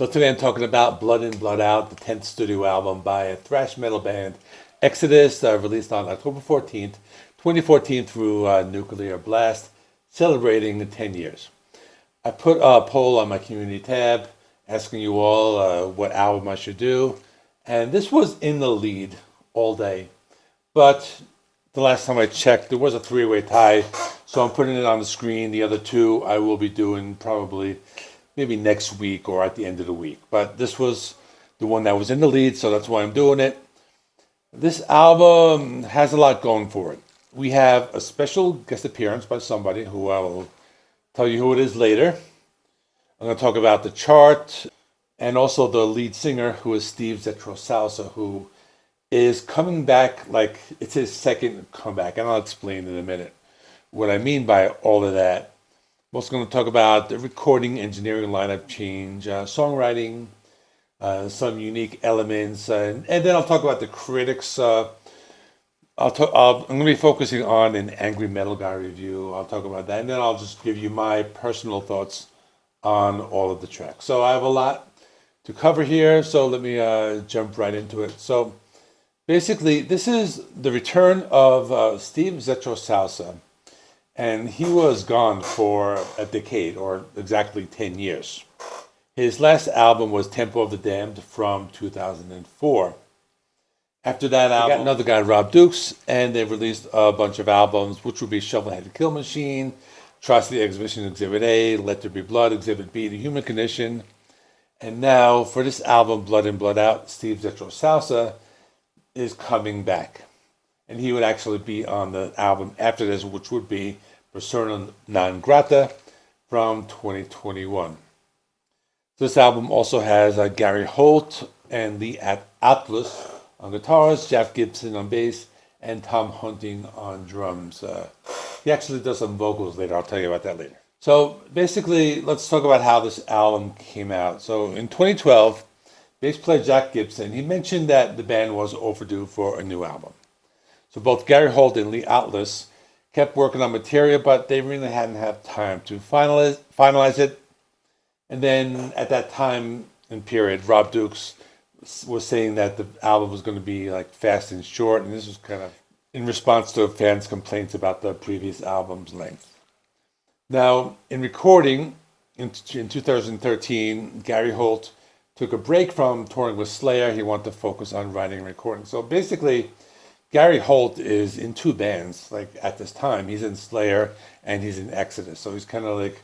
So today I'm talking about Blood In, Blood Out, the 10th studio album by a thrash metal band, Exodus, released on October 14th, 2014 through Nuclear Blast, celebrating 10 years. I put a poll on my community tab asking you all what album I should do, and this was in the lead all day. But the last time I checked, there was a three-way tie, so I'm putting it on the screen. The other two I will be doing probably maybe next week or at the end of the week. But this was the one that was in the lead, so that's why I'm doing it. This album has a lot going for it. We have a special guest appearance by somebody who I will tell you who it is later. I'm going to talk about the chart and also the lead singer, who is Zetro Souza, who is coming back like it's his second comeback. And I'll explain in a minute what I mean by all of that. I'm also going to talk about the recording, engineering, lineup change, songwriting, some unique elements, and then I'll talk about the critics. I'm going to be focusing on an Angry Metal Guy review. I'll talk about that, and then I'll just give you my personal thoughts on all of the tracks. So I have a lot to cover here, so let me jump right into it. So basically, this is the return of Zetro Souza, and he was gone for a decade, or exactly 10 years. His last album was Tempo of the Damned from 2004. After that album, we got another guy, Rob Dukes, and they released a bunch of albums, which would be Shovelhead Kill Machine, Atrocity Exhibition Exhibit A, Let There Be Blood, Exhibit B, The Human Condition. And now, for this album, Blood In, Blood Out, Zetro Souza is coming back. And he would actually be on the album after this, which would be Persona Non Grata from 2021. This album also has Gary Holt and Lee Altus on guitars, Jeff Gibson on bass, and Tom Hunting on drums. He actually does some vocals later. I'll tell you about that later. So basically, let's talk about how this album came out. So in 2012, bass player Jack Gibson, he mentioned that the band was overdue for a new album. So both Gary Holt and Lee Altus kept working on material, but they really hadn't had time to finalize it. And then at that time and period, Rob Dukes was saying that the album was going to be like fast and short, and this was kind of in response to fans' complaints about the previous album's length. Now, in recording in 2013, Gary Holt took a break from touring with Slayer. He wanted to focus on writing and recording. So basically, Gary Holt is in two bands, like at this time. He's in Slayer and he's in Exodus. So he's kind of like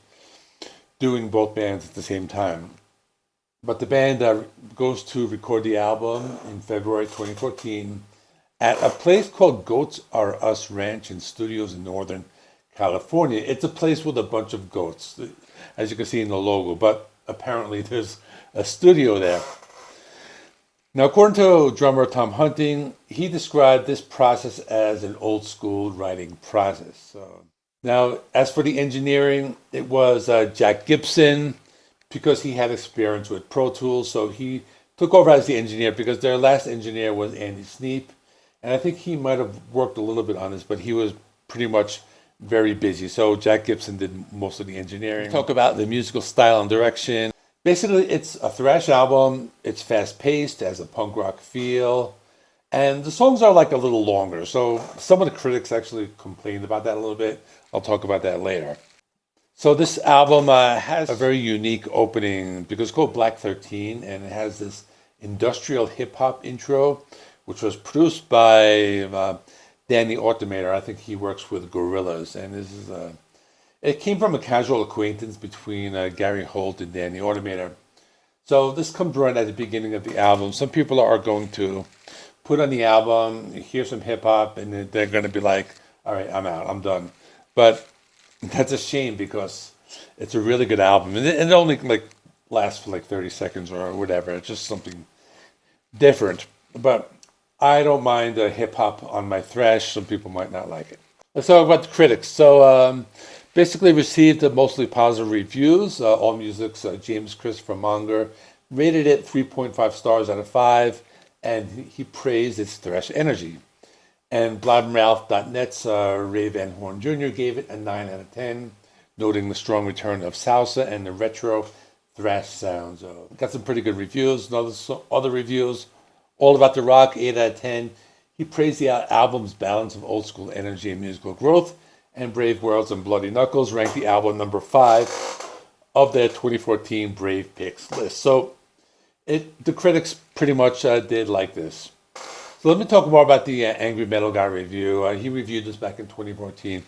doing both bands at the same time. But the band goes to record the album in February 2014 at a place called Goats R Us Ranch and Studios in Northern California. It's a place with a bunch of goats, as you can see in the logo, but apparently there's a studio there. Now, according to drummer Tom Hunting, he described this process as an old school writing process. So, now, as for the engineering, it was Jack Gibson, because he had experience with Pro Tools, so he took over as the engineer, because their last engineer was Andy Sneap, and I think he might have worked a little bit on this, but he was pretty much very busy, so Jack Gibson did most of the engineering. Talk about the musical style and direction. Basically, it's a thrash album. It's fast-paced, has a punk rock feel, and the songs are like a little longer. So some of the critics actually complained about that a little bit. I'll talk about that later. So this album has a very unique opening because it's called Black 13, and it has this industrial hip-hop intro, which was produced by Danny Automator. I think he works with Gorillaz, and this is it came from a casual acquaintance between Gary Holt and Danny Automator. So this comes right at the beginning of the album. Some people are going to put on the album, hear some hip-hop, and they're going to be like, all right, I'm out, I'm done. But that's a shame because it's a really good album. And it only like lasts for like 30 seconds or whatever. It's just something different. But I don't mind hip-hop on my thrash. Some people might not like it. Let's talk about the critics. So basically received mostly positive reviews. AllMusic's James Christopher Monger rated it 3.5 stars out of 5, and he praised its thrash energy. And BloodandRalph.net's Ray Van Horn Jr. gave it a 9 out of 10, noting the strong return of Souza and the retro thrash sounds. Got some pretty good reviews. Other reviews, all about the rock, 8 out of 10. He praised the album's balance of old school energy and musical growth, and Brave Worlds and Bloody Knuckles ranked the album number 5 of their 2014 Brave Picks list. So the critics pretty much did like this. So let me talk more about the Angry Metal Guy review. He reviewed this back in 2014.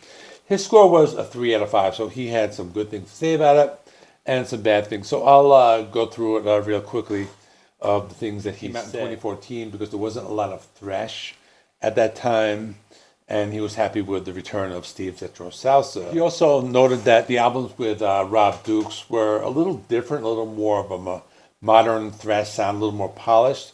His score was a 3 out of 5, so he had some good things to say about it and some bad things. So I'll go through it real quickly of the things that he said in 2014, because there wasn't a lot of thrash at that time, and he was happy with the return of Steve Zetro Souza. He also noted that the albums with Rob Dukes were a little different, a little more of a modern thrash sound, a little more polished.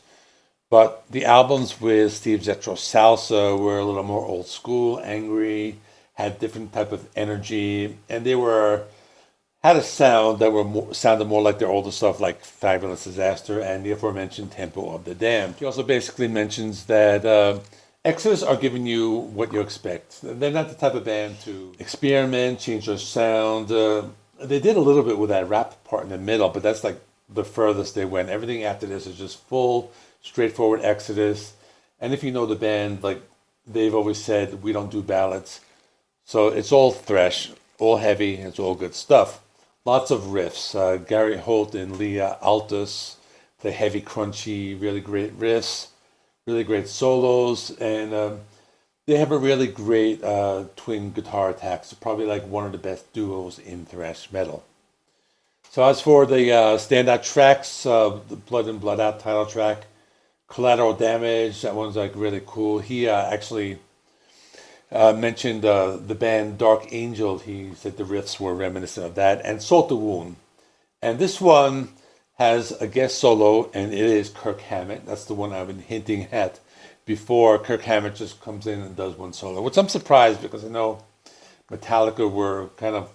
But the albums with Steve Zetro Souza were a little more old school, angry, had different type of energy, and they had a sound that sounded more like their older stuff, like Fabulous Disaster and the aforementioned Temple of the Damned. He also basically mentions that Exodus are giving you what you expect. They're not the type of band to experiment, change their sound. They did a little bit with that rap part in the middle, but that's like the furthest they went. Everything after this is just full, straightforward Exodus. And if you know the band, like they've always said, we don't do ballads. So it's all thrash, all heavy, it's all good stuff. Lots of riffs. Gary Holt and Leah Altus play heavy, crunchy, really great riffs, really great solos, and they have a really great twin guitar attacks. Probably like one of the best duos in thrash metal. So as for the standout tracks, the Blood In Blood Out title track, Collateral Damage, that one's like really cool. He actually mentioned the band Dark Angel. He said the riffs were reminiscent of that, and Salt the Wound. And this one has a guest solo, and it is Kirk Hammett. That's the one I've been hinting at before. Kirk Hammett just comes in and does one solo, which I'm surprised, because I know Metallica were kind of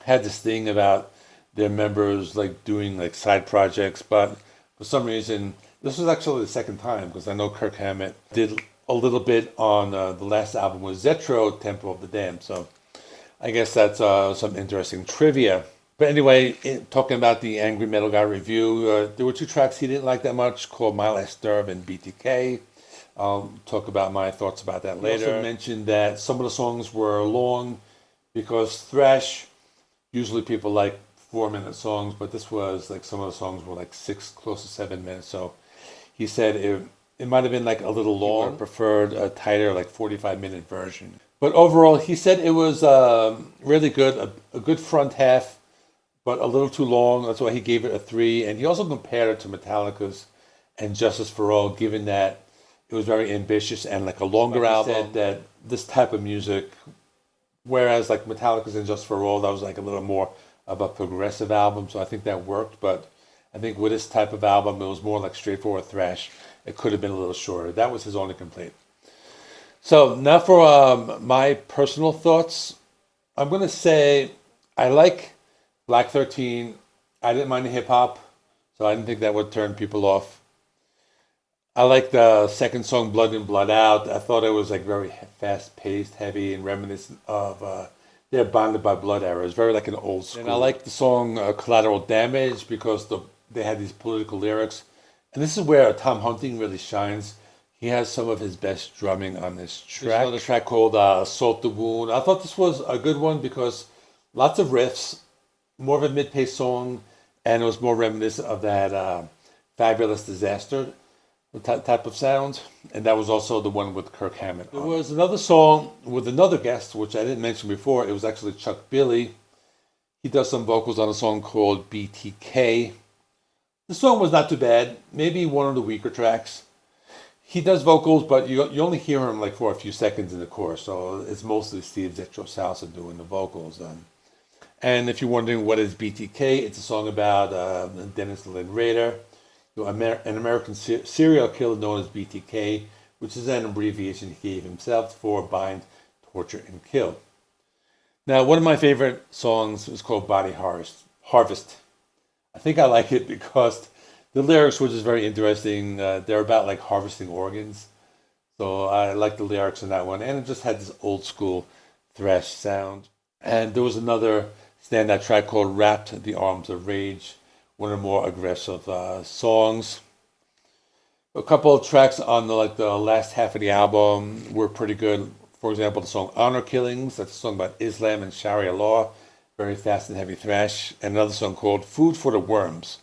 had this thing about their members like doing like side projects, but for some reason this was actually the second time, because I know Kirk Hammett did a little bit on the last album with Zetro, Temple of the Damned. So I guess that's some interesting trivia. But anyway, talking about the Angry Metal Guy review, there were 2 tracks he didn't like that much, called My Last Nerve and BTK. I'll talk about my thoughts about that later. He also mentioned that some of the songs were long, because thrash, usually people like 4-minute songs, but this was like, some of the songs were like 6, close to 7 minutes. So he said it might have been like a little long. He preferred a tighter, like 45-minute version. But overall, he said it was really good, a good front half, but a little too long. That's why he gave it a 3. And he also compared it to Metallica's and Justice for All, given that it was very ambitious and like a longer album. He said that this type of music, whereas like Metallica's and Justice for All, that was like a little more of a progressive album. So I think that worked. But I think with this type of album, it was more like straightforward thrash. It could have been a little shorter. That was his only complaint. So now for my personal thoughts. I'm going to say I like Black 13. I didn't mind the hip-hop, so I didn't think that would turn people off. I like the second song, Blood In Blood Out. I thought it was like very fast-paced, heavy, and reminiscent of their Bonded by Blood era. It was very like an old school. And I like the song Collateral Damage, because they had these political lyrics. And this is where Tom Hunting really shines. He has some of his best drumming on this track. There's another track called Salt the Wound. I thought this was a good one, because lots of riffs, more of a mid-paced song, and it was more reminiscent of that Fabulous Disaster type of sound. And that was also the one with Kirk Hammett. There was another song with another guest, which I didn't mention before. It was actually Chuck Billy. He does some vocals on a song called BTK. The song was not too bad, maybe one of the weaker tracks. He does vocals, but you only hear him like for a few seconds in the chorus, so it's mostly Steve Zetro Souza doing the vocals. And if you're wondering what is BTK, it's a song about Dennis Lynn Rader, an American serial killer known as BTK, which is an abbreviation he gave himself for Bind, Torture, and Kill. Now, one of my favorite songs is called Body Harvest. I think I like it because the lyrics were just very interesting. They're about like harvesting organs. So I like the lyrics in that one. And it just had this old school thrash sound. And there was another standout track called Wrapped the Arms of Rage. one of the more aggressive songs. A couple of tracks on the last half of the album were pretty good. For example, the song "Honor Killings," that's a song about Islam and Sharia law, very fast and heavy thrash. And another song called "Food for the Worms,"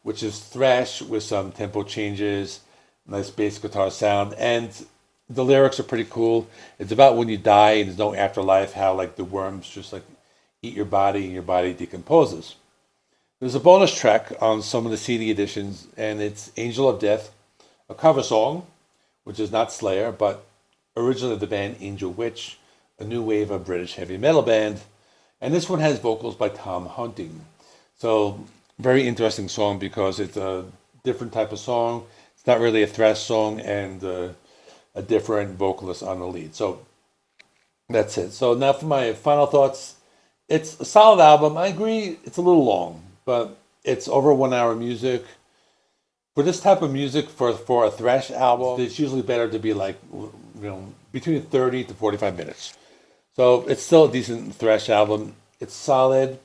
which is thrash with some tempo changes, nice bass guitar sound, and the lyrics are pretty cool. It's about when you die and there's no afterlife, how like the worms just like eat your body and your body decomposes. There's a bonus track on some of the CD editions, and it's "Angel of Death," a cover song, which is not Slayer, but originally the band Angel Witch, a new wave of British heavy metal band. And this one has vocals by Tom Hunting. So, very interesting song because it's a different type of song. It's not really a thrash song, and a different vocalist on the lead. So, that's it. So, now for my final thoughts. It's a solid album. I agree it's a little long, but it's over 1 hour music. For this type of music, for a thrash album, it's usually better to be like, between 30 to 45 minutes. So it's still a decent thrash album. It's solid.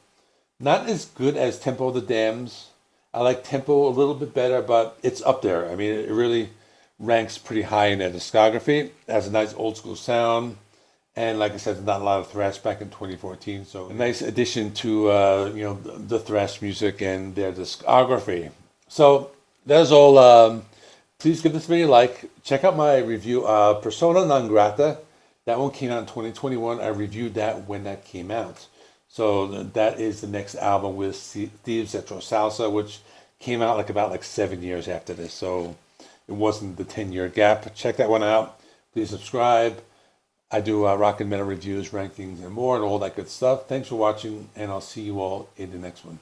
Not as good as Tempo of the Damns. I like Tempo a little bit better, but it's up there. I mean, it really ranks pretty high in their discography. It has a nice old school sound. And like I said, not a lot of thrash back in 2014. So a nice addition to, the thrash music and their discography. So that's all. Please give this video a like. Check out my review of Persona Non Grata. That one came out in 2021. I reviewed that when that came out. So that is the next album with Steve Zetro Souza, which came out about 7 years after this. So it wasn't the 10-year gap. Check that one out. Please subscribe. I do rock and metal reviews, rankings, and more, and all that good stuff. Thanks for watching, and I'll see you all in the next one.